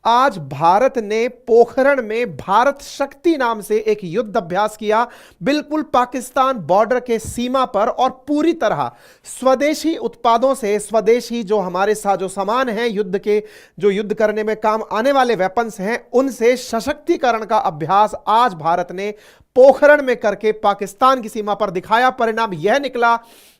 आज भारत ने पोखरण में भारत शक्ति नाम से एक युद्ध अभ्यास किया, बिल्कुल पाकिस्तान बॉर्डर के सीमा पर, और पूरी तरह स्वदेशी उत्पादों से, स्वदेशी जो हमारे साजो सामान हैं युद्ध के, जो युद्ध करने में काम आने वाले वेपन्स हैं, उनसे सशक्तिकरण का अभ्यास आज भारत ने पोखरण में करके पाकिस्तान की सीमा पर दिखाया। परिणाम यह निकला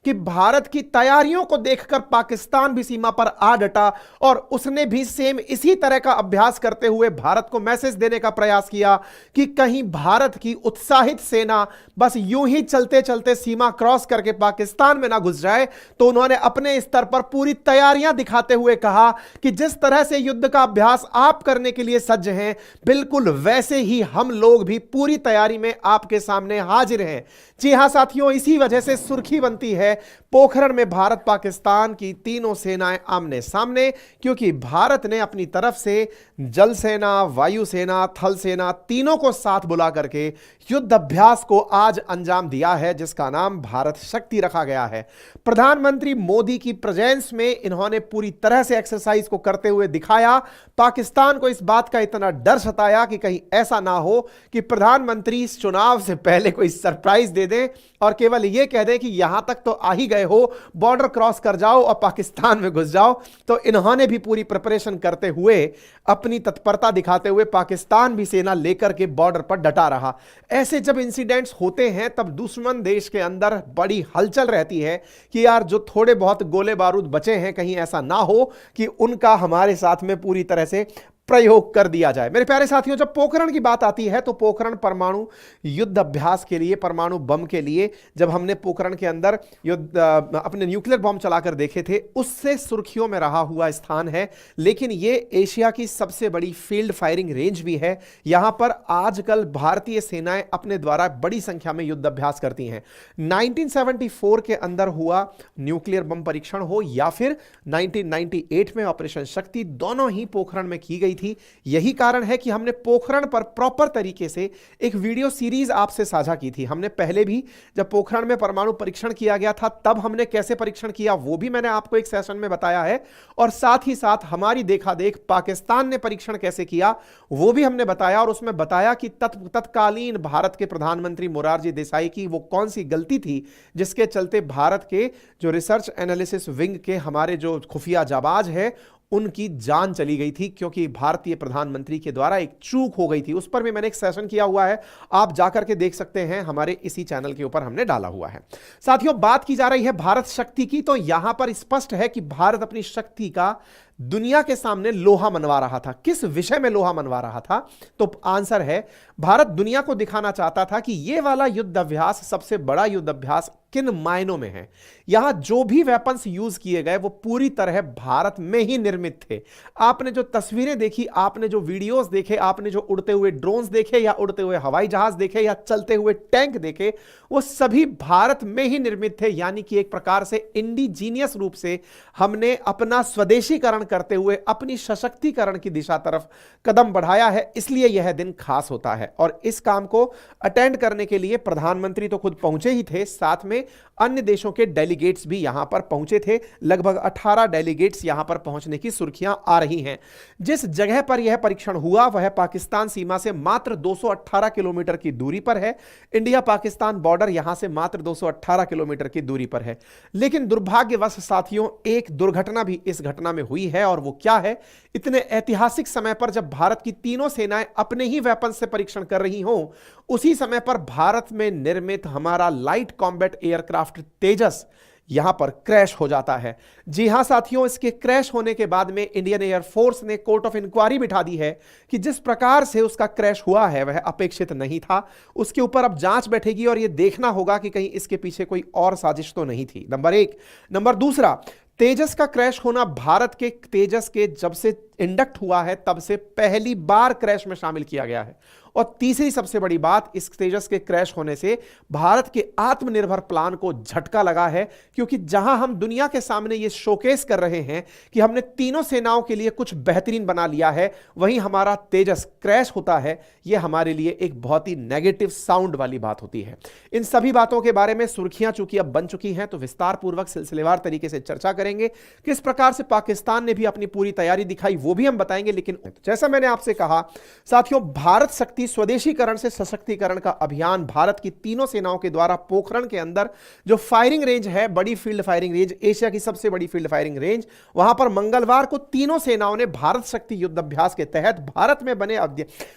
कि भारत की तैयारियों को देखकर पाकिस्तान भी सीमा पर आ डटा और उसने भी सेम इसी तरह का अभ्यास करते हुए भारत को मैसेज देने का प्रयास किया कि कहीं भारत की उत्साहित सेना बस यूं ही चलते चलते सीमा क्रॉस करके पाकिस्तान में ना घुस जाए। तो उन्होंने अपने स्तर पर पूरी तैयारियां दिखाते हुए कहा कि जिस तरह से युद्ध का अभ्यास आप करने के लिए सज्ज हैं, बिल्कुल वैसे ही हम लोग भी पूरी तैयारी में आपके सामने हाजिर हैं। जी हां साथियों, इसी वजह से सुर्खी बनती है पोखरण में भारत पाकिस्तान की तीनों सेनाएं आमने सामने, क्योंकि भारत ने अपनी तरफ से जल सेना, वायु सेना, थल सेना तीनों को साथ बुला करके युद्ध अभ्यास को आज अंजाम दिया है, जिसका नाम भारत शक्ति रखा गया है। प्रधानमंत्री मोदी की प्रेजेंस में इन्होंने पूरी तरह से एक्सरसाइज को करते हुए दिखाया। पाकिस्तान को इस बात का इतना डर सताया कि कहीं ऐसा ना हो कि प्रधानमंत्री इस चुनाव से पहले कोई सरप्राइज दे दें और केवल यह कह दें कि यहां तक तो आ ही गए हो, बॉर्डर क्रॉस कर जाओ और पाकिस्तान में घुस जाओ। तो इन्होंने भी पूरी प्रिपरेशन करते हुए, अपनी तत्परता दिखाते हुए पाकिस्तान भी सेना लेकर के बॉर्डर पर डटा रहा। ऐसे जब इंसिडेंट्स होते हैं तब दुश्मन देश के अंदर बड़ी हलचल रहती है कि यार जो थोड़े बहुत गोले बारूद बचे हैं, कहीं ऐसा ना हो कि उनका हमारे साथ में पूरी तरह से प्रयोग कर दिया जाए। मेरे प्यारे साथियों, जब पोखरण की बात आती है तो पोखरण परमाणु युद्ध अभ्यास के लिए, परमाणु बम के लिए, जब हमने पोखरण के अंदर युद्ध अपने न्यूक्लियर बम चलाकर देखे थे, उससे सुर्खियों में रहा हुआ स्थान है। लेकिन यह एशिया की सबसे बड़ी फील्ड फायरिंग रेंज भी है। यहां पर आजकल भारतीय सेनाएं अपने द्वारा बड़ी संख्या में युद्ध अभ्यास करती हैं। 1974 के अंदर हुआ न्यूक्लियर बम परीक्षण हो या फिर 1998 में ऑपरेशन शक्ति, दोनों ही पोखरण में की गई थी। यही कारण है कि हमने पोखरण पर प्रॉपर तरीके से एक वीडियो सीरीज आपसे साझा की थी। हमने पहले भी जब पोखरण में परमाणु परीक्षण किया गया था, तब हमने कैसे परीक्षण किया वो भी मैंने आपको एक सेशन में बताया है, और साथ ही साथ हमारी देखा देख पाकिस्तान ने परीक्षण कैसे किया वो भी हमने बताया। और उसमें बताया कि तत्कालीन भारत के प्रधानमंत्री मोरारजी देसाई की वो कौन सी गलती थी जिसके चलते भारत के जो रिसर्च एनालिसिस विंग के हमारे जो खुफिया जाबाज है उनकी जान चली गई थी, क्योंकि भारतीय प्रधानमंत्री के द्वारा एक चूक हो गई थी। उस पर भी मैंने एक सेशन किया हुआ है, आप जाकर के देख सकते हैं, हमारे इसी चैनल के ऊपर हमने डाला हुआ है। साथियों, बात की जा रही है भारत शक्ति की, तो यहां पर स्पष्ट है कि भारत अपनी शक्ति का दुनिया के सामने लोहा मनवा रहा था। किस विषय में लोहा मनवा रहा था? तो आंसर है, भारत दुनिया को दिखाना चाहता था कि यह वाला युद्ध अभ्यास सबसे बड़ा युद्ध अभ्यास किन मायनों में है। यहां जो भी वेपन्स यूज किए गए वो पूरी तरह भारत में ही निर्मित थे। आपने जो तस्वीरें देखी, आपने जो वीडियोस देखे, आपने जो उड़ते हुए ड्रोन्स देखे या उड़ते हुए हवाई जहाज देखे या चलते हुए टैंक देखे, वो सभी भारत में ही निर्मित थे। यानी कि एक प्रकार से इंडिजीनियस रूप से हमने अपना स्वदेशीकरण करते हुए अपनी सशक्तिकरण की दिशा तरफ कदम बढ़ाया है। इसलिए यह दिन खास होता है। और इस काम को अटेंड करने के लिए प्रधानमंत्री तो खुद पहुंचे ही थे, साथ में अन्य देशों के डेलीगेट्स भी यहां पर पहुंचे थे। लगभग 18 डेलीगेट्स यहां पर पहुंचने की सुर्खियां आ रही हैं। जिस जगह पर यह परीक्षण हुआ वह पाकिस्तान सीमा से मात्र 218 किलोमीटर की दूरी पर है। इंडिया पाकिस्तान बॉर्डर यहां से मात्र 218 किलोमीटर की दूरी पर है। लेकिन दुर्भाग्यवश साथियों, एक दुर्घटना भी इस घटना में हुई है। और वो क्या है? इतने ऐतिहासिक समय पर जब भारत की तीनों सेनाएं अपने ही वेपन से परीक्षण कर रही हों, उसी समय पर भारत में निर्मित हमारा लाइट कॉम्बैट एयरक्राफ्ट तेजस यहां पर क्रैश हो जाता है। जी हां साथियों, इसके क्रैश होने के बाद में इंडियन एयरफोर्स ने कोर्ट ऑफ इंक्वायरी बिठा दी है कि जिस प्रकार से उसका क्रैश हुआ है वह अपेक्षित नहीं था। उसके ऊपर अब जांच बैठेगी और यह देखना होगा कि कहीं इसके पीछे कोई और साजिश तो नहीं थी, नंबर एक। नंबर दूसरा, तेजस का क्रैश होना भारत के तेजस के जब से इंडक्ट हुआ है तब से पहली बार क्रैश में शामिल किया गया है। और तीसरी सबसे बड़ी बात, इस तेजस के क्रैश होने से भारत के आत्मनिर्भर प्लान को झटका लगा है, क्योंकि जहां हम दुनिया के सामने यह शोकेस कर रहे हैं कि हमने तीनों सेनाओं के लिए कुछ बेहतरीन बना लिया है, वहीं हमारा तेजस क्रैश होता है। यह हमारे लिए एक बहुत ही नेगेटिव साउंड वाली बात होती है। इन सभी बातों के बारे में सुर्खियां चूंकि अब बन चुकी हैं, तो विस्तार पूर्वक सिलसिलेवार तरीके से चर्चा करेंगे। किस प्रकार से पाकिस्तान ने भी अपनी पूरी तैयारी दिखाई वो भी हम बताएंगे। लेकिन जैसा मैंने आपसे कहा साथियों, भारत शक्ति स्वदेशीकरण से सशक्तिकरण का अभियान भारत की तीनों सेनाओं के द्वारा पोखरण के अंदर जो फायरिंग रेंज है, बड़ी फील्ड फायरिंग रेंज, एशिया की सबसे बड़ी फील्ड फायरिंग रेंज, वहां पर मंगलवार को तीनों सेनाओं ने भारत शक्ति युद्ध अभ्यास के तहत भारत में बने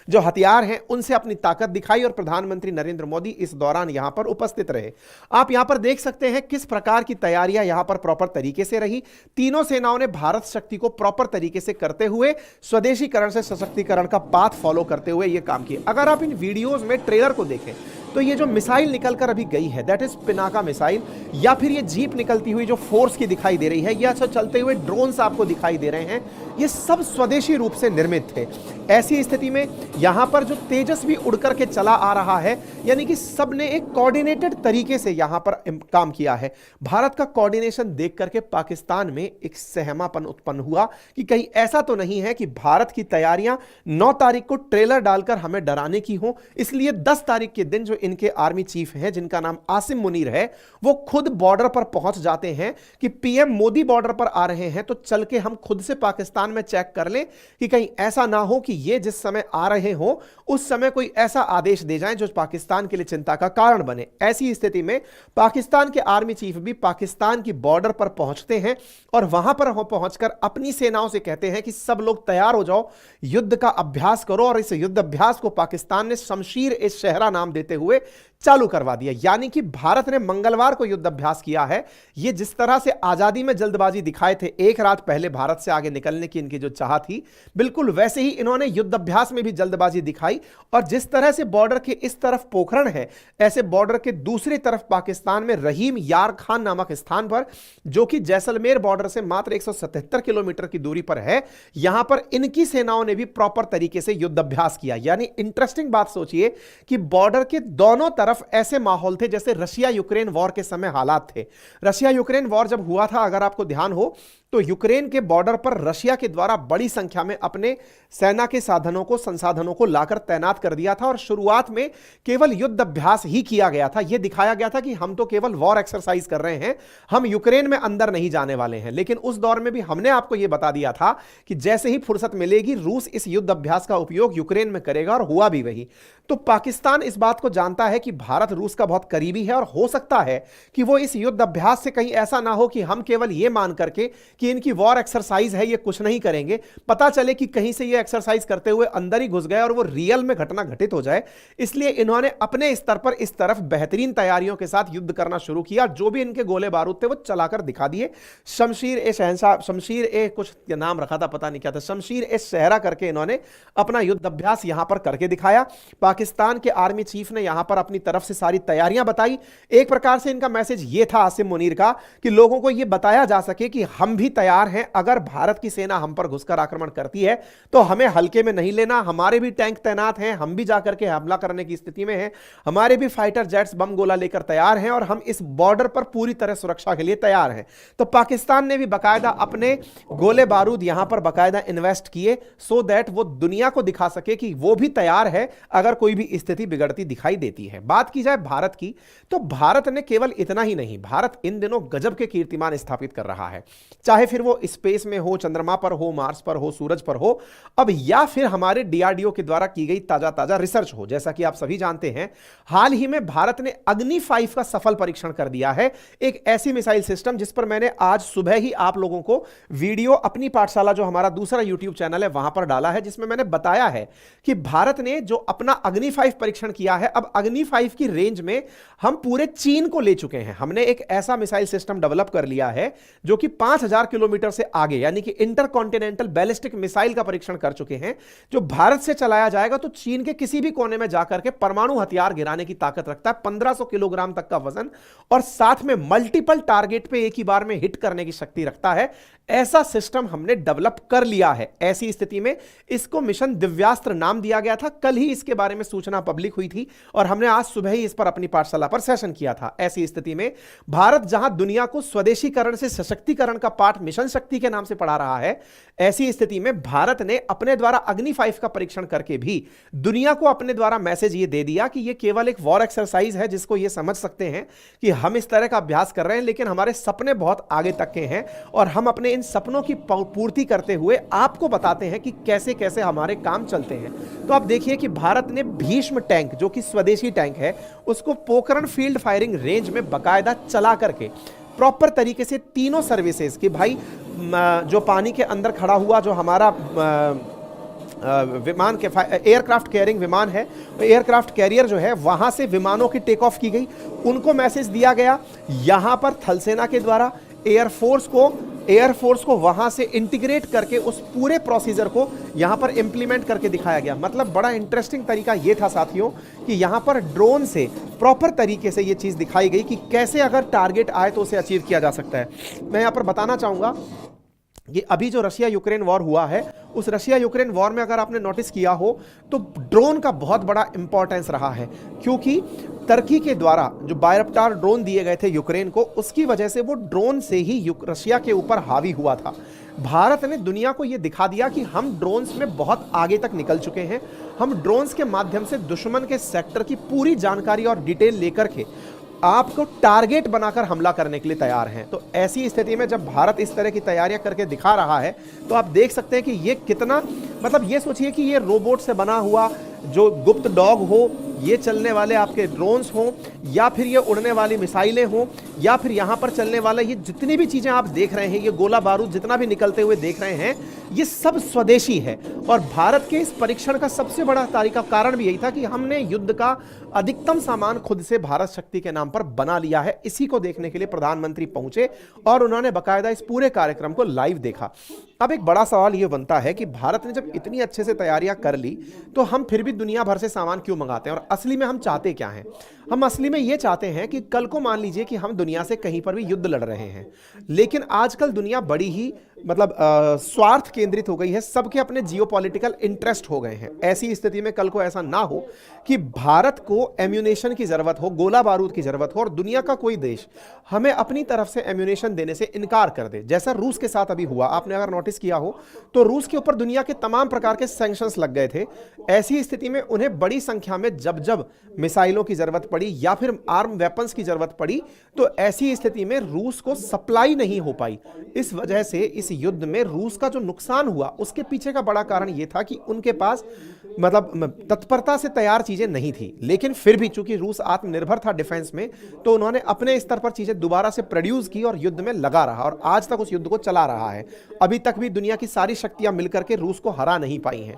जो हथियार हैं उनसे अपनी ताकत दिखाई और प्रधानमंत्री नरेंद्र मोदी इस दौरान यहां पर उपस्थित रहे। आप यहां पर देख सकते हैं किस प्रकार की तैयारियां यहां पर प्रॉपर तरीके से रही। तीनों सेनाओं ने भारत शक्ति को प्रॉपर तरीके से करते हुए स्वदेशीकरण से सशक्तिकरण का पाथ फॉलो करते हुए यह काम किया। अगर आप इन वीडियोस में ट्रेलर को देखें तो ये जो मिसाइल निकलकर अभी गई है दैट इज पिनाका मिसाइल, या फिर ये जीप निकलती हुई जो फोर्स की दिखाई दे रही है, या चलते हुए ड्रोन्स आपको दिखाई दे रहे हैं, ये सब स्वदेशी रूप से निर्मित थे। ऐसी स्थिति में यहां पर जो तेजस भी उड़कर के चला आ रहा है, यानी कि सबने एक कोऑर्डिनेटेड तरीके से यहां पर काम किया है। भारत का कोऑर्डिनेशन देख करके पाकिस्तान में एक सहमापन उत्पन्न हुआ कि कहीं ऐसा तो नहीं है कि भारत की तैयारियां 9 तारीख को ट्रेलर डालकर हमें डराने की हो। इसलिए 10 तारीख के दिन जो इनके आर्मी चीफ हैं जिनका नाम आसिम मुनीर है, वो खुद बॉर्डर पर पहुंच जाते हैं कि पीएम मोदी बॉर्डर पर आ रहे हैं तो चल के हम खुद से पाकिस्तान में चेक कर लें कि कहीं ऐसा ना हो कि ये जिस समय आ रहे हो उस समय कोई ऐसा आदेश दे जाए जो पाकिस्तान के लिए चिंता का कारण बने। ऐसी स्थिति में पाकिस्तान के आर्मी चीफ भी पाकिस्तान की बॉर्डर पर पहुंचते हैं और वहां पर पहुंचकर अपनी सेनाओं से कहते हैं कि सब लोग तैयार हो जाओ, युद्ध का अभ्यास करो। और इस युद्ध अभ्यास को पाकिस्तान ने शमशीर ए शहरा नाम देते हुए चालू करवा दिया। यानी कि भारत ने मंगलवार को युद्ध अभ्यास किया है। ये जिस तरह से आजादी में जल्दबाजी दिखाए थे एक रात पहले भारत से आगे निकलने की इनकी जो चाह थी, बिल्कुल वैसे ही इन्होंने युद्ध अभ्यास में भी जल्दबाजी दिखाई। और जिस तरह से बॉर्डर के इस तरफ पोखरण है, ऐसे बॉर्डर के दूसरी तरफ पाकिस्तान में रहीम यार खान नामक स्थान पर, जो कि जैसलमेर बॉर्डर से मात्र 177 किलोमीटर की दूरी पर है, यहां पर इनकी सेनाओं ने भी प्रॉपर तरीके से युद्ध अभ्यास किया। यानी इंटरेस्टिंग बात सोचिए कि बॉर्डर के दोनों तरफ ऐसे माहौल थे जैसे रशिया यूक्रेन वॉर के समय हालात थे। रशिया यूक्रेन वॉर जब हुआ था, अगर आपको ध्यान हो तो यूक्रेन के बॉर्डर पर रशिया के द्वारा बड़ी संख्या में अपने सेना के साधनों को, संसाधनों को लाकर तैनात कर दिया था। और शुरुआत में केवल युद्ध अभ्यास ही किया गया था। यह दिखाया गया था कि हम तो केवल वॉर एक्सरसाइज कर रहे हैं, हम यूक्रेन में अंदर नहीं जाने वाले हैं। लेकिन उस दौर में भी हमने आपको यह बता दिया था कि जैसे ही फुर्सत मिलेगी रूस इस युद्ध अभ्यास का उपयोग यूक्रेन में करेगा, और हुआ भी वही। तो पाकिस्तान इस बात को जानता है कि भारत रूस का बहुत करीबी है और हो सकता है कि वो इस युद्ध अभ्यास से कहीं ऐसा ना हो कि हम केवल यह मान करके कि इनकी वॉर एक्सरसाइज है, ये कुछ नहीं करेंगे, पता चले कि कहीं से ये एक्सरसाइज करते हुए अंदर ही घुस गए और वो रियल में घटना घटित हो जाए। इसलिए इन्होंने अपने स्तर पर इस तरफ बेहतरीन तैयारियों के साथ युद्ध करना शुरू किया। जो भी इनके गोले बारूद थे वो चलाकर दिखा दिए। शमशीर ए शहंशाह, शमशीर ए कुछ नाम रखा था, पता नहीं क्या था, शमशीर ए शहरा करके इन्होंने अपना युद्ध अभ्यास यहां पर करके दिखाया। पाकिस्तान के आर्मी चीफ ने यहां पर अपनी तरफ से सारी तैयारियां बताई। एक प्रकार से इनका मैसेज यह था आसिम मुनीर का कि लोगों को यह बताया जा सके कि हम भी तैयार हैं, अगर भारत की सेना हम पर घुसकर आक्रमण करती है तो हमें हल्के में नहीं लेना। हमारे भी टैंक तैनात हैं, हम भी जाकर के हमला करने की स्थिति में हैं, हमारे भी फाइटर जेट्स बम गोला लेकर तैयार हैं और हम इस बॉर्डर पर पूरी तरह सुरक्षा के लिए तैयार हैं। तो पाकिस्तान ने भी बाकायदा अपने गोले बारूद यहां पर बाकायदा इन्वेस्ट किए सो दैट वो दुनिया को दिखा सके कि वो भी तैयार है अगर कोई भी स्थिति बिगड़ती दिखाई देती है। बात की जाए भारत की, तो भारत ने केवल इतना ही नहीं, भारत इन दिनों गजब के कीर्तिमान स्थापित कर रहा है। चाहे फिर वो स्पेस में हो, चंद्रमा पर हो, मार्स पर हो, सूरज पर हो, अब या फिर हमारे डीआरडीओ के द्वारा की गई ताजा रिसर्च हो। जैसा कि आप सभी जानते हैं, हाल ही में भारत ने अग्नि 5 का सफल परीक्षण कर दिया है। एक ऐसी मिसाइल सिस्टम जिस पर मैंने आज सुबह ही आप लोगों को वीडियो अपनी पाठशाला, जो हमारा दूसरा यूट्यूब चैनल है, वहां पर डाला है, जिसमें मैंने बताया है कि भारत ने जो अपना अग्नि 5 परीक्षण किया है, अब अग्नि 5 की रेंज में हम पूरे चीन को ले चुके हैं। हमने एक ऐसा मिसाइल सिस्टम डेवलप कर लिया है जो कि 5000 किलोमीटर से आगे, यानी कि इंटरकॉन्टिनेंटल बैलिस्टिक मिसाइल का परीक्षण कर चुके हैं, जो भारत से चलाया जाएगा तो चीन के किसी भी कोने में जाकर के परमाणु हथियार गिराने की ताकत रखता है, 1500 किलोग्राम तक का वजन, और साथ में मल्टीपल टारगेट पे एक ही बार में हिट करने की शक्ति रखता है। ऐसा सिस्टम हमने डेवलप कर लिया है। ऐसी स्थिति में इसको मिशन दिव्यास्त्र नाम दिया गया था। कल ही इसके बारे में सूचना पब्लिक हुई थी और हमने आज सुबह ही इस पर अपनी पाठशाला पर सेशन किया था। ऐसी स्थिति में भारत जहां दुनिया को स्वदेशीकरण से सशक्तिकरण का पाठ मिशन शक्ति के नाम से पढ़ा रहा है, ऐसी स्थिति में भारत ने अपने द्वारा अग्नि 5 का परीक्षण करके भी दुनिया को अपने द्वारा मैसेज ये दे दिया कि ये केवल एक वॉर एक्सरसाइज है, जिसको ये समझ सकते हैं कि हम इस तरह का अभ्यास कर रहे हैं, लेकिन हमारे सपने बहुत आगे तक के हैं और हम अपने इन सपनों की पूर्ति करते हुए आपको बताते हैं कि कैसे कैसे हमारे काम चलते हैं। तो आप देखिए कि भारत ने भीष्म टैंक, जो कि स्वदेशी टैंक है, उसको पोखरण फील्ड फायरिंग रेंज में बकायदा चला करके प्रॉपर तरीके से तीनों सर्विसेज कि भाई जो पानी के अंदर खड़ा हुआ जो हमारा विमान के एयरक्राफ्ट कैरिंग विमान है, एयरक्राफ्ट कैरियर जो है, वहां से विमानों की टेक ऑफ की गई, उनको मैसेज दिया गया। यहां पर थल सेना के द्वारा एयरफोर्स को वहां से इंटीग्रेट करके उस पूरे प्रोसीजर को यहां पर इंप्लीमेंट करके दिखाया गया। मतलब बड़ा इंटरेस्टिंग तरीका यह था साथियों कि यहां पर ड्रोन से प्रॉपर तरीके से यह चीज दिखाई गई कि कैसे अगर टारगेट आए तो उसे अचीव किया जा सकता है। मैं यहां पर बताना चाहूंगा कि अभी जो रशिया यूक्रेन वॉर हुआ है, उस रशिया यूक्रेन वॉर में अगर आपने नोटिस किया हो तो ड्रोन का बहुत बड़ा इंपॉर्टेंस रहा है, क्योंकि तुर्की के द्वारा जो बायरक्टार ड्रोन दिए गए थे यूक्रेन को, उसकी वजह से वो ड्रोन से ही रशिया के ऊपर हावी हुआ था। भारत ने दुनिया को यह दिखा दिया कि हम ड्रोन्स में बहुत आगे तक निकल चुके हैं। हम ड्रोन्स के माध्यम से दुश्मन के सेक्टर की पूरी जानकारी और डिटेल लेकर के आपको टारगेट बनाकर हमला करने के लिए तैयार हैं। तो ऐसी स्थिति में जब भारत इस तरह की तैयारियां करके दिखा रहा है तो आप देख सकते हैं कि ये कितना, मतलब ये सोचिए कि ये रोबोट से बना हुआ जो गुप्त डॉग हो, ये चलने वाले आपके ड्रोन्स हों, या फिर ये उड़ने वाली मिसाइलें हों, या फिर यहाँ पर चलने वाले ये जितनी भी चीज़ें आप देख रहे हैं, ये गोला बारूद जितना भी निकलते हुए देख रहे हैं, ये सब स्वदेशी है। और भारत के इस परीक्षण का सबसे बड़ा तारीख कारण भी यही था कि हमने युद्ध का अधिकतम सामान खुद से भारत शक्ति के नाम पर बना लिया है। इसी को देखने के लिए प्रधानमंत्री पहुंचे और उन्होंने बाकायदा इस पूरे कार्यक्रम को लाइव देखा। अब एक बड़ा सवाल यह बनता है कि भारत ने जब इतनी अच्छे से तैयारियां कर ली तो हम फिर भी दुनिया भर से सामान क्यों मंगाते हैं, और असली में हम चाहते क्या हैं? हम असली में ये चाहते हैं कि कल को मान लीजिए कि हम दुनिया से कहीं पर भी युद्ध लड़ रहे हैं, लेकिन आजकल दुनिया बड़ी ही स्वार्थ केंद्रित हो गई है, सबके अपने जियोपॉलिटिकल इंटरेस्ट हो गए हैं। ऐसी स्थिति में कल को ऐसा ना हो कि भारत को एम्यूनेशन की जरूरत हो, गोला बारूद की जरूरत हो, और दुनिया का कोई देश हमें अपनी तरफ से एम्यूनेशन देने से इनकार कर दे, जैसा रूस के साथ अभी हुआ। आपने अगर नोटिस किया हो तो रूस के ऊपर दुनिया के तमाम प्रकार के सैंक्शंस लग गए थे। ऐसी स्थिति में उन्हें बड़ी संख्या में जब जब मिसाइलों की जरूरत पड़ी या फिर आर्म वेपन्स की जरूरत पड़ी, तो ऐसी स्थिति में रूस को सप्लाई नहीं हो पाई। इस वजह से इस युद्ध में रूस का जो नुकसान हुआ, उसके पीछे का बड़ा कारण यह था कि उनके पास तत्परता से तैयार चीजें नहीं थी। लेकिन फिर भी चूंकि रूस आत्मनिर्भर था डिफेंस में, तो उन्होंने अपने स्तर पर चीजें दोबारा से प्रोड्यूस की और युद्ध में लगा रहा, और आज तक उस युद्ध को चला रहा है। अभी तक भी दुनिया की सारी शक्तियां मिलकर के रूस को हरा नहीं पाई हैं।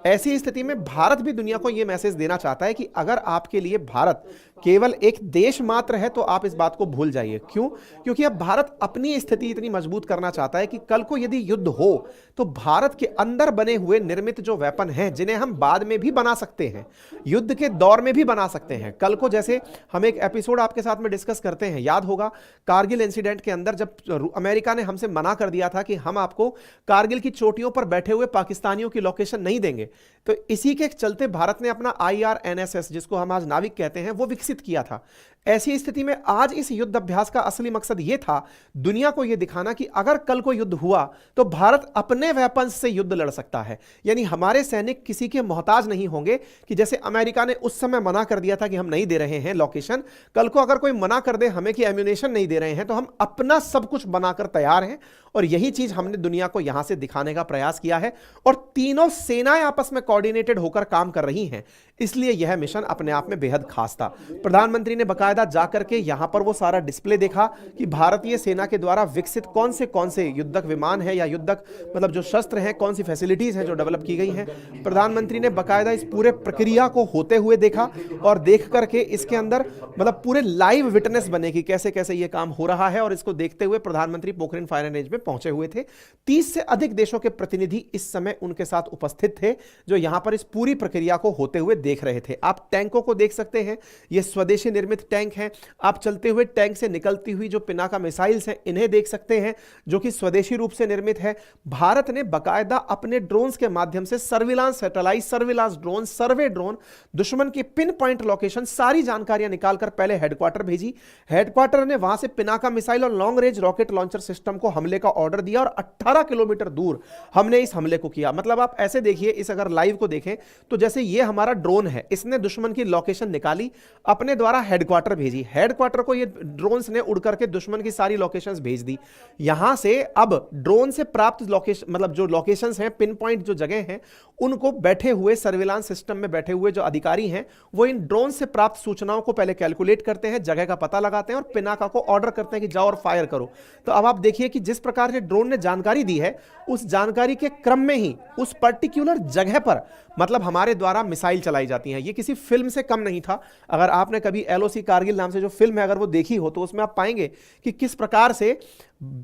ऐसी स्थिति में भारत भी दुनिया को यह मैसेज देना चाहता है कि अगर आपके लिए भारत केवल एक देश मात्र है तो आप इस बात को भूल जाइए। क्यों? क्योंकि अब भारत अपनी स्थिति इतनी मजबूत करना चाहता है कि कल को यदि युद्ध हो तो भारत के अंदर बने हुए निर्मित जो वेपन हैं, जिन्हें हम बाद में भी बना सकते हैं, युद्ध के दौर में भी बना सकते हैं। कल को जैसे हम एक एपिसोड आपके साथ में डिस्कस करते हैं, याद होगा कारगिल इंसिडेंट के अंदर जब अमेरिका ने हमसे मना कर दिया था कि हम आपको कारगिल की चोटियों पर बैठे हुए पाकिस्तानियों की लोकेशन नहीं देंगे, तो इसी के चलते भारत ने अपना IRNSS, जिसको हम आज नाविक कहते हैं, वो विकसित किया था। ऐसी स्थिति में आज इस युद्ध अभ्यास का असली मकसद यह था दुनिया को यह दिखाना कि अगर कल को युद्ध हुआ तो भारत अपने वेपन्स से युद्ध लड़ सकता है। यानी हमारे सैनिक किसी के मोहताज नहीं होंगे कि जैसे अमेरिका ने उस समय मना कर दिया था कि हम नहीं दे रहे हैं लोकेशन, कल को अगर कोई मना कर दे हमें कि एम्यूनेशन नहीं दे रहे हैं, तो हम अपना सब कुछ बनाकर तैयार हैं। और यही चीज हमने दुनिया को यहां से दिखाने का प्रयास किया है, और तीनों सेनाएं आपस में कोऑर्डिनेटेड होकर काम कर रही हैं। इसलिए यह मिशन अपने आप में बेहद खास था। प्रधानमंत्री ने बाकायदा जाकर के यहां पर वो सारा डिस्प्ले देखा कि भारतीय सेना के द्वारा विकसित कौन से युद्धक विमान है या युद्धक जो शस्त्र हैं, कौन सी फैसिलिटीज हैं जो डेवलप की गई हैं। प्रधानमंत्री ने बाकायदा इस पूरे प्रक्रिया को होते हुए देखा और देख करके इसके अंदर पूरे लाइव विटनेस बने कि कैसे कैसे ये काम हो रहा है। और इसको देखते हुए प्रधानमंत्री पोखरण फायरिंग रेंज में पहुंचे हुए थे। 30 से अधिक देशों के प्रतिनिधि इस समय उनके साथ उपस्थित थे जो यहां पर इस पूरी प्रक्रिया को होते हुए देख रहे थे। आप टैंकों को देख सकते हैं, ये स्वदेशी निर्मित टैंक टैंक हैं। आप चलते हुए टैंक से निकलती हुई जो पिनाका मिसाइल्स हैं इन्हें देख सकते हैं, जो कि स्वदेशी रूप से निर्मित है। भारत ने बकायदा अपने ड्रोन्स के माध्यम से सर्विलांस सैटेलाइट, सर्विलांस ड्रोन, सर्वे ड्रोन, दुश्मन की पिन पॉइंट लोकेशन, सारी जानकारियां निकालकर पहले हेडक्वार्टर भेजी। हेडक्वार्टर ने वहां से पिनाका मिसाइल और long range rocket launcher system को हमले का ऑर्डर दिया और 18 किलोमीटर दूर हमने इस हमले को किया। मतलब आप ऐसे देखिए, इस अगर लाइव को देखें तो जैसे ये हमारा ड्रोन है, इसने दुश्मन की लोकेशन निकाली, अपने द्वारा हेडक्वार्टर भेजी, हेडक्वार्टर को ये ड्रोन्स ने उड़ करके दुश्मन की सारी लोकेशंस भेज दी। यहां से अब ड्रोन से प्राप्त लोकेशन, मतलब जो लोकेशंस हैं, पिन पॉइंट जो जगह हैं, उनको बैठे हुए सर्विलांस सिस्टम में बैठे हुए जो अधिकारी हैं वो इन ड्रोन से प्राप्त सूचनाओं को पहले कैलकुलेट करते हैं, जगह का पता लगाते हैं और पिनाका को ऑर्डर करते हैं कि जाओ और फायर करो। तो अब आप देखिए कि जिस प्रकार से ड्रोन ने जानकारी दी है, उस जानकारी के क्रम में ही उस पर्टिकुलर जगह पर मतलब हमारे द्वारा मिसाइल चलाई जाती हैं। ये किसी फिल्म से कम नहीं था। अगर आपने कभी एलओसी कारगिल नाम से जो फिल्म है अगर वो देखी हो तो उसमें आप पाएंगे कि किस प्रकार से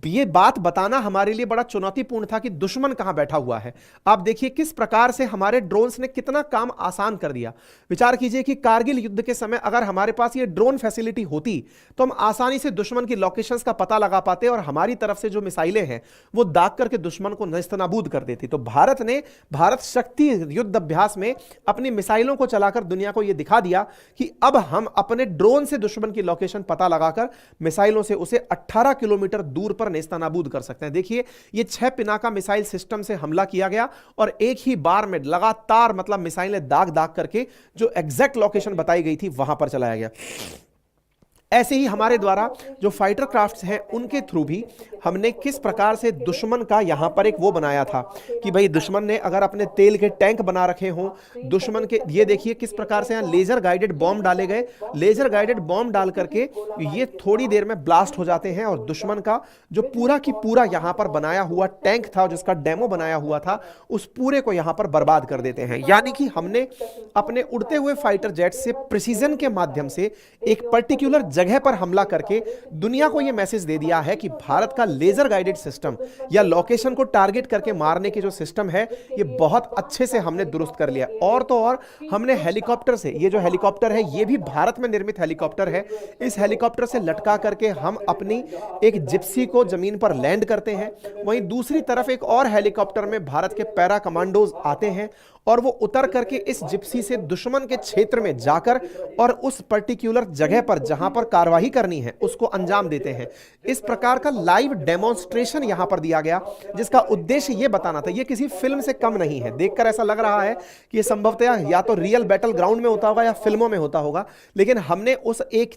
ये बात बताना हमारे लिए बड़ा चुनौतीपूर्ण था कि दुश्मन कहां बैठा हुआ है। आप देखिए किस प्रकार से हमारे ड्रोन्स ने कितना काम आसान कर दिया। विचार कीजिए कि कारगिल युद्ध के समय अगर हमारे पास ये ड्रोन फैसिलिटी होती तो हम आसानी से दुश्मन की लोकेशंस का पता लगा पाते और हमारी तरफ से जो मिसाइलें हैं वो दाग करके दुश्मन को नेस्तनाबूद कर देती। तो भारत ने भारत शक्ति युद्ध अभ्यास में अपनी मिसाइलों को चलाकर दुनिया को यह दिखा दिया कि अब हम अपने ड्रोन से दुश्मन की लोकेशन पता लगाकर मिसाइलों से उसे 18 किलोमीटर दूर पर नेस्तनाबूद कर सकते हैं। देखिए ये 6 पिनाका मिसाइल सिस्टम से हमला किया गया और एक ही बार में लगातार मतलब मिसाइलें दाग दाग करके जो एग्जैक्ट लोकेशन बताई गई थी वहां पर चलाया गया। ऐसे ही हमारे द्वारा जो फाइटर क्राफ्ट्स हैं उनके थ्रू भी हमने किस प्रकार से दुश्मन का यहां पर एक वो बनाया था कि भाई दुश्मन ने अगर अपने तेल के टैंक बना रखे हों, दुश्मन के ये देखिए किस प्रकार से यहां लेजर गाइडेड बॉम्ब डाले गए। लेजर गाइडेड बॉम्ब डाल करके ये थोड़ी देर में ब्लास्ट हो जाते हैं और दुश्मन का जो पूरा की पूरा यहां पर बनाया हुआ टैंक था, जिसका डेमो बनाया हुआ था, उस पूरे को यहां पर बर्बाद कर देते हैं। यानी कि हमने अपने उड़ते हुए फाइटर जेट से प्रिसीजन के माध्यम से एक पर्टिकुलर जगह पर हमला करके दुनिया को यह मैसेज दे दिया है कि भारत का लेजर गाइडेड सिस्टम या लोकेशन को टारगेट करके मारने के जो सिस्टम है ये बहुत अच्छे से हमने दुरुस्त कर लिया। और तो और हमने हेलीकॉप्टर से, ये जो हेलीकॉप्टर है ये भी भारत में निर्मित हेलीकॉप्टर है, इस हेलीकॉप्टर से लटका करके हम अपनी एक जिप्सी को जमीन पर लैंड करते हैं। वहीं दूसरी तरफ एक और हेलीकॉप्टर में भारत के पैरा कमांडोज आते हैं और वो उतर करके इस जिप्सी से दुश्मन के क्षेत्र में जाकर और उस पर्टिकुलर जगह पर जहां पर कार्रवाई करनी है उसको अंजाम देते हैं। इस प्रकार का लाइव डेमोन्स्ट्रेशन यहां पर दिया गया जिसका उद्देश्य यह बताना था, यह किसी फिल्म से कम नहीं है। देखकर ऐसा लग रहा है कि यह संभवतः या तो रियल बैटल ग्राउंड में होता होगा या फिल्मों में होता होगा, लेकिन हमने उस एक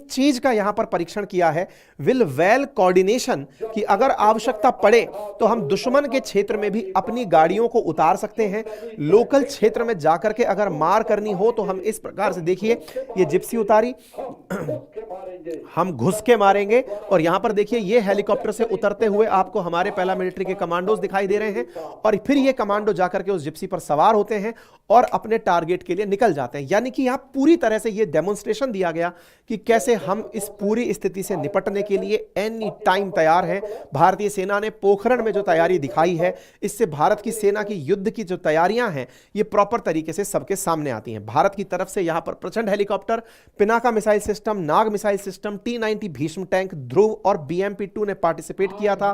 चीज का यहां पर परीक्षण किया है, विल वेल कोऑर्डिनेशन, कि अगर आवश्यकता पड़े तो हम दुश्मन के क्षेत्र में भी अपनी गाड़ियों को उतार सकते हैं। लोकल क्षेत्र में जाकर के अगर मार करनी हो तो हम इस प्रकार से, देखिए ये जिप्सी उतारी, हम घुस के मारेंगे। और यहां पर देखिए ये हेलीकॉप्टर से उतरते हुए आपको हमारे पहला मिलिट्री के कमांडोज दिखाई दे रहे हैं और फिर ये कमांडो जाकर के उस जिप्सी पर सवार होते हैं और अपने टारगेट के लिए निकल जाते हैं। यानी कि यहां पूरी तरह से ये डेमोन्स्ट्रेशन दिया गया कि कैसे हम इस पूरी स्थिति से निपटने के लिए एनी टाइम तैयार हैं। भारतीय सेना ने पोखरण में जो तैयारी दिखाई है, इससे भारत की सेना की युद्ध की जो तैयारियां हैं ये प्रॉपर तरीके से सबके सामने आती हैं। भारत की तरफ से यहां पर Prachand helicopter, Pinaka missile system, Nag missile system, T-90 Bhishma tank, Dhruv और BMP-2 ने पार्टिसिपेट किया था।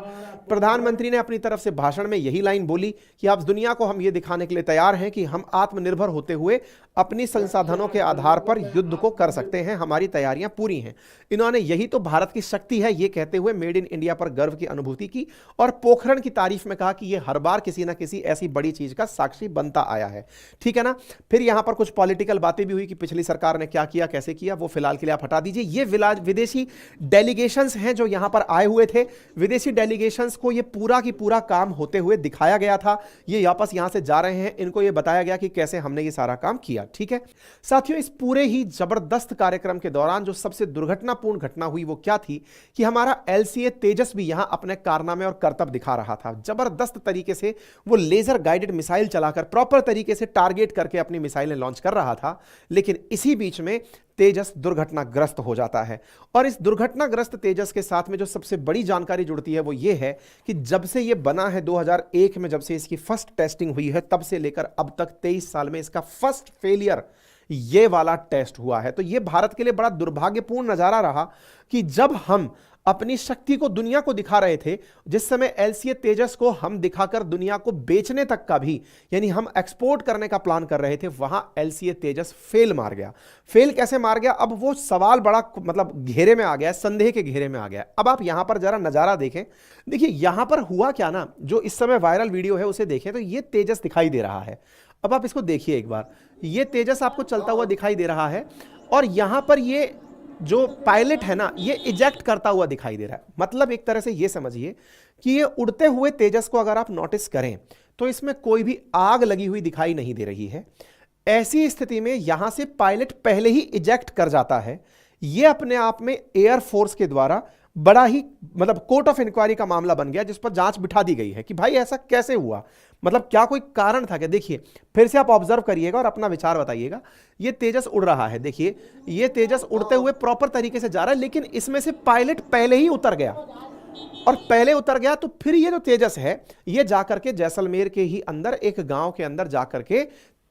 प्रधानमंत्री ने अपनी तरफ से भाषण में यही लाइन बोली कि आप दुनिया को हम ये दिखाने के लिए तैयार हैं कि हम आत्मनिर्भर होते हुए अपनी संसाधनों के आधार पर युद्ध को कर सकते हैं, हमारी तैयारियां पूरी हैं। इन्होंने यही तो भारत की शक्ति है ये कहते हुए मेड इन इंडिया पर गर्व की अनुभूति की और पोखरण की तारीफ में कहा कि यह हर बार किसी ना किसी ऐसी बड़ी चीज का साक्षी बनता आया है। ठीक है ना। फिर यहां पर कुछ पॉलिटिकल बातें भी हुई कि पिछली सरकार ने क्या किया, कैसे किया, वो फिलहाल के लिए आप हटा दीजिए। ये विदेशी डेलीगेशंस हैं जो यहां पर आए हुए थे। विदेशी डेलीगेशंस को ये पूरा की पूरा काम होते हुए दिखाया गया था। ये वापस यहां से जा रहे हैं, इनको ये बताया गया कि कैसे हमने ये सारा काम किया। ठीक है साथियों, इस पूरे ही जबरदस्त कार्यक्रम के दौरान जो सबसे दुर्घटनापूर्ण घटना हुई वो क्या थी कि हमारा LCA तेजस भी यहां अपने कारनामे और करतब दिखा रहा था। जबरदस्त तरीके से वो लेजर गाइडेड मिसाइल चलाकर प्रॉपर तरीके से टारगेट करके अपनी मिसाइलें लॉन्च कर रहा था, लेकिन इसी बीच में तेजस दुर्घटनाग्रस्त हो जाता है। और इस दुर्घटनाग्रस्त तेजस के साथ में जो सबसे बड़ी जानकारी जुड़ती है वो ये है कि जब से ये बना है 2001 में, जब से इसकी फर्स्ट टेस्टिंग हुई है, तब से लेकर अब तक 23 साल में इसका फर्स्ट फेलियर ये वाला टेस्ट हुआ है। तो ये भारत के लिए बड़ा दुर्भाग्यपूर्ण नजारा रहा कि जब हम अपनी शक्ति को दुनिया को दिखा रहे थे, जिस समय एलसीए तेजस को हम दिखाकर दुनिया को बेचने तक का भी, यानी हम एक्सपोर्ट करने का प्लान कर रहे थे, वहां एलसीए तेजस फेल मार गया। फेल कैसे मार गया, अब वो सवाल बड़ा मतलब घेरे में आ गया, संदेह के घेरे में आ गया। अब आप यहां पर जरा नजारा देखें, देखिए यहां पर हुआ क्या ना, जो इस समय वायरल वीडियो है उसे देखें तो ये तेजस दिखाई दे रहा है। अब आप इसको देखिए एक बार, ये तेजस आपको चलता हुआ दिखाई दे रहा है और यहां पर ये जो पायलट है ना, ये इजेक्ट करता हुआ दिखाई दे रहा है। मतलब एक तरह से ये समझिए कि ये उड़ते हुए तेजस को अगर आप नोटिस करें तो इसमें कोई भी आग लगी हुई दिखाई नहीं दे रही है। ऐसी स्थिति में यहां से पायलट पहले ही इजेक्ट कर जाता है। यह अपने आप में एयरफोर्स के द्वारा बड़ा ही मतलब कोर्ट ऑफ इंक्वायरी का मामला बन गया, जिस पर जांच बिठा दी गई है कि भाई ऐसा कैसे हुआ, मतलब क्या कोई कारण था क्या। देखिए फिर से आप ऑब्जर्व करिएगा और अपना विचार बताइएगा। ये तेजस उड़ रहा है, देखिए ये तेजस उड़ते हुए प्रॉपर तरीके से जा रहा है, लेकिन इसमें से पायलट पहले ही उतर गया और पहले उतर गया तो फिर ये जो तेजस है ये जाकर के जैसलमेर के ही अंदर एक गांव के अंदर जाकर के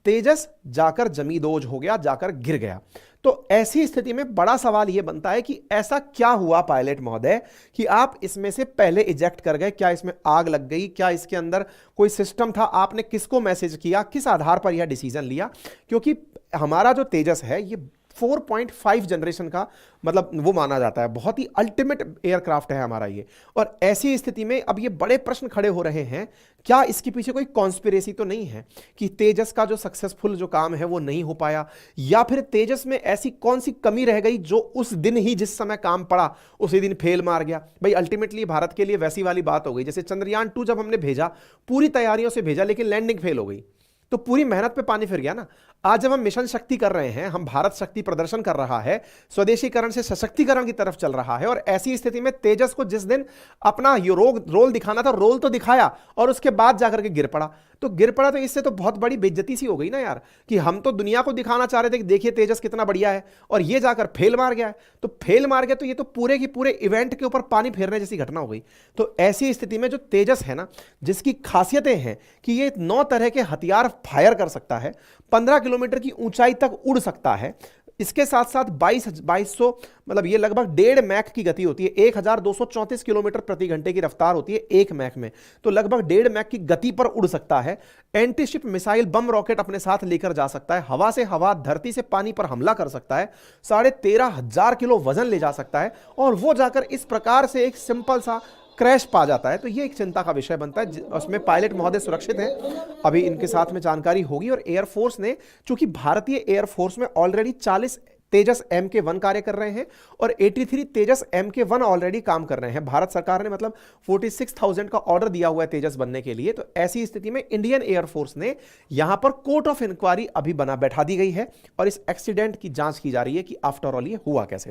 तेजस जाकर जमींदोज हो गया, जाकर गिर गया। तो ऐसी स्थिति में बड़ा सवाल यह बनता है कि ऐसा क्या हुआ पायलट महोदय कि आप इसमें से पहले इजेक्ट कर गए। क्या इसमें आग लग गई, क्या इसके अंदर कोई सिस्टम था, आपने किसको मैसेज किया, किस आधार पर यह डिसीजन लिया। क्योंकि हमारा जो तेजस है ये 4.5 जनरेशन का मतलब वो माना जाता है, बहुत ही अल्टीमेट एयरक्राफ्ट है हमारा ये। और ऐसी स्थिति में अब ये बड़े प्रश्न खड़े हो रहे हैं, क्या इसके पीछे कोई कॉन्स्पिरेसी तो नहीं है कि तेजस का जो सक्सेसफुल जो काम है वो नहीं हो पाया, या फिर तेजस में ऐसी कौन सी कमी रह गई जो उस दिन ही जिस समय काम पड़ा उसी दिन फेल मार गया। भाई अल्टीमेटली भारत के लिए वैसी वाली बात हो गई जैसे चंद्रयान 2 जब हमने भेजा, पूरी तैयारियों से भेजा, लेकिन लैंडिंग फेल हो गई तो पूरी मेहनत पे पानी फिर गया ना। आज जब हम मिशन शक्ति कर रहे हैं, हम भारत शक्ति प्रदर्शन कर रहा है, स्वदेशीकरण से सशक्तिकरण की तरफ चल रहा है, और ऐसी स्थिति में तेजस को जिस दिन अपना रोल दिखाना था, रोल तो दिखाया और उसके बाद जाकर के गिर पड़ा। तो गिर पड़ा तो इससे तो बहुत बड़ी बेइज्जती सी हो गई ना यार, कि हम तो दुनिया को दिखाना चाह रहे थे कि देखिए तेजस कितना बढ़िया है और ये जाकर फेल मार गया है। तो फेल मार गया तो ये तो पूरे की पूरे इवेंट के ऊपर पानी फेरने जैसी घटना हो गई। तो ऐसी स्थिति में जो तेजस है ना, जिसकी खासियतें हैं कि ये 9 तरह के हथियार फायर कर सकता है, 15 किलोमीटर की ऊंचाई तक उड़ सकता है, इसके साथ साथ 2200 मतलब ये लगभग 1.5 मैक की गति होती है, 1234 किलोमीटर प्रति घंटे की रफ्तार होती है 1 मैक में, तो लगभग 1.5 मैक की गति पर उड़ सकता है। एंटीशिप मिसाइल बम रॉकेट अपने साथ लेकर जा सकता है, हवा से हवा, धरती से पानी पर हमला कर सकता है, 13,500 किलो वजन ले जा सकता है, और वो जाकर इस प्रकार से एक सिंपल सा क्रैश पा जाता है। तो ये एक चिंता का विषय बनता है। उसमें पायलट महोदय सुरक्षित हैं, अभी इनके साथ में जानकारी होगी। और एयरफोर्स ने, चूंकि भारतीय एयरफोर्स में ऑलरेडी 40 तेजस MK1 कार्य कर रहे हैं और 83 तेजस MK1 ऑलरेडी काम कर रहे हैं। भारत सरकार ने मतलब 46,000 का ऑर्डर दिया हुआ है तेजस बनने के लिए। तो ऐसी स्थिति में इंडियन एयरफोर्स ने यहां पर कोर्ट ऑफ इंक्वायरी अभी बैठा दी गई है और इस एक्सीडेंट की जांच की जा रही है कि आफ्टर ऑल ये हुआ कैसे।